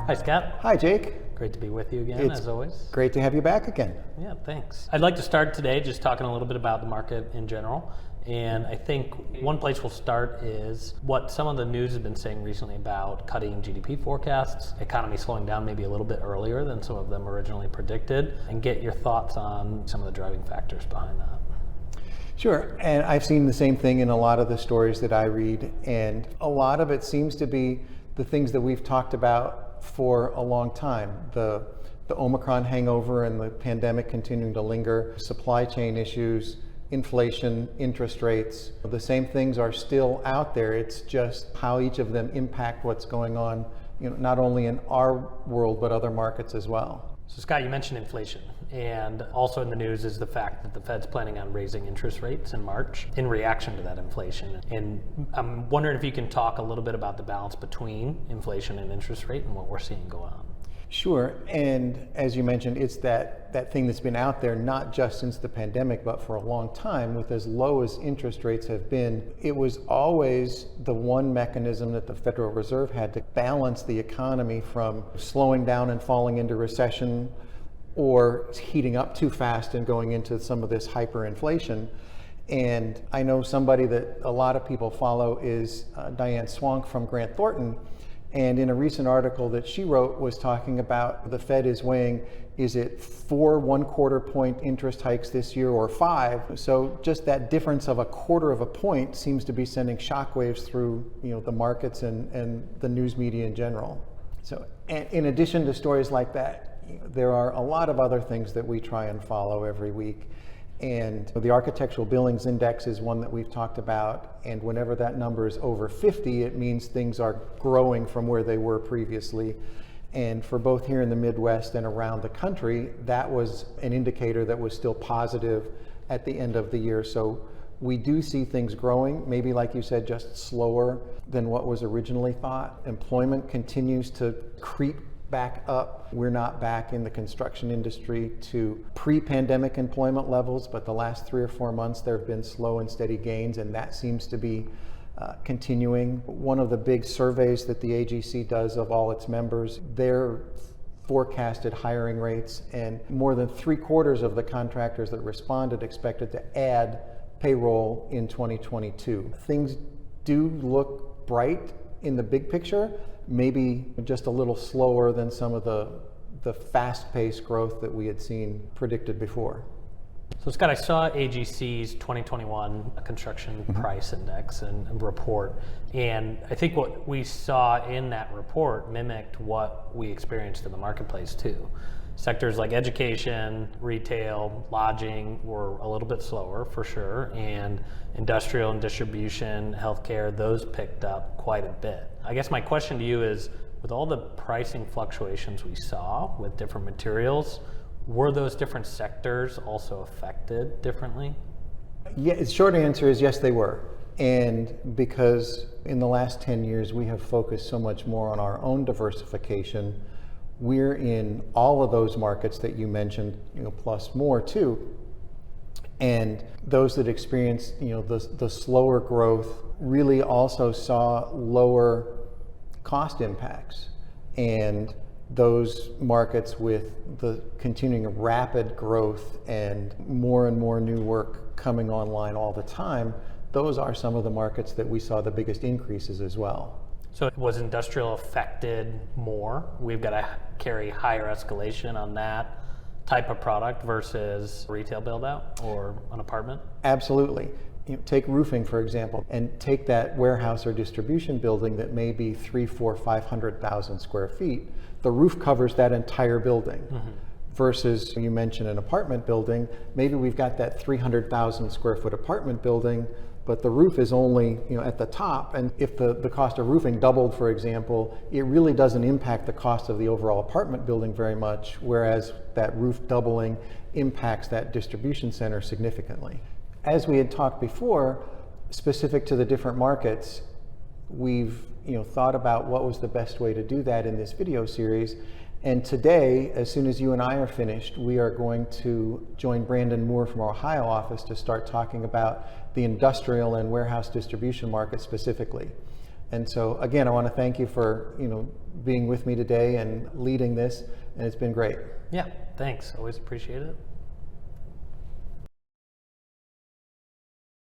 Hi, Scott. Hi, Jake. Great to be with you again, as always. Great to have you back again. Yeah, thanks. I'd like to start today just talking a little bit about the market in general. And I think one place we'll start is what some of the news has been saying recently about cutting GDP forecasts, economy slowing down maybe a little bit earlier than some of them originally predicted, and get your thoughts on some of the driving factors behind that. Sure, and I've seen the same thing in a lot of the stories that I read, and a lot of it seems to be the things that we've talked about for a long time. The Omicron hangover and the pandemic continuing to linger, supply chain issues, inflation, interest rates. The same things are still out there. It's just how each of them impact what's going on, not only in our world, but other markets as well. So Scott, you mentioned inflation, and also in the news is the fact that the Fed's planning on raising interest rates in March in reaction to that inflation. And I'm wondering if you can talk a little bit about the balance between inflation and interest rate and what we're seeing go on. Sure, and as you mentioned, it's that thing that's been out there not just since the pandemic, but for a long time. With as low as interest rates have been, it was always the one mechanism that the Federal Reserve had to balance the economy from slowing down and falling into recession or heating up too fast and going into some of this hyperinflation. And I know somebody that a lot of people follow is Diane Swank from Grant Thornton. And in a recent article that she wrote was talking about the Fed is weighing, is it 4 1/4 point interest hikes this year or 5? So just that difference of 1/4 of a point seems to be sending shockwaves through the markets and the news media in general. So in addition to stories like that, there are a lot of other things that we try and follow every week. And the Architectural Billings Index is one that we've talked about, and whenever that number is over 50, it means things are growing from where they were previously. And for both here in the Midwest and around the country, that was an indicator that was still positive at the end of the year. So we do see things growing, maybe like you said, just slower than what was originally thought. Employment continues to creep back up. We're not back in the construction industry to pre-pandemic employment levels, but the last 3 or 4 months there have been slow and steady gains, and that seems to be continuing. One of the big surveys that the AGC does of all its members, their forecasted hiring rates, and more than 3/4 of the contractors that responded expected to add payroll in 2022. Things do look bright in the big picture, maybe just a little slower than some of the fast-paced growth that we had seen predicted before. So Scott, I saw AGC's 2021 construction price index and report, and I think what we saw in that report mimicked what we experienced in the marketplace too. Sectors like education, retail, lodging were a little bit slower for sure, and industrial and distribution, healthcare, those picked up quite a bit. I guess my question to you is, with all the pricing fluctuations we saw with different materials, were those different sectors also affected differently? Yeah, the short answer is yes, they were. And because in the last 10 years we have focused so much more on our own diversification, we're in all of those markets that you mentioned, plus more too. And those that experienced, the slower growth really also saw lower cost impacts. And those markets with the continuing rapid growth and more new work coming online all the time, those are some of the markets that we saw the biggest increases as well. So was industrial affected more? We've got to carry higher escalation on that type of product versus retail build out or an apartment? Absolutely. Take roofing, for example, and take that warehouse or distribution building that may be 300,000, 400,000, 500,000 square feet. The roof covers that entire building. Versus, you mentioned an apartment building, maybe we've got that 300,000 square foot apartment building, but the roof is only at the top, and if the cost of roofing doubled, for example, it really doesn't impact the cost of the overall apartment building very much, whereas that roof doubling impacts that distribution center significantly. As we had talked before, specific to the different markets, we've thought about what was the best way to do that in this video series. And today, as soon as you and I are finished, we are going to join Brandon Moore from our Ohio office to start talking about the industrial and warehouse distribution market specifically. And so again, I want to thank you for being with me today and leading this, and it's been great. Yeah, thanks. Always appreciate it.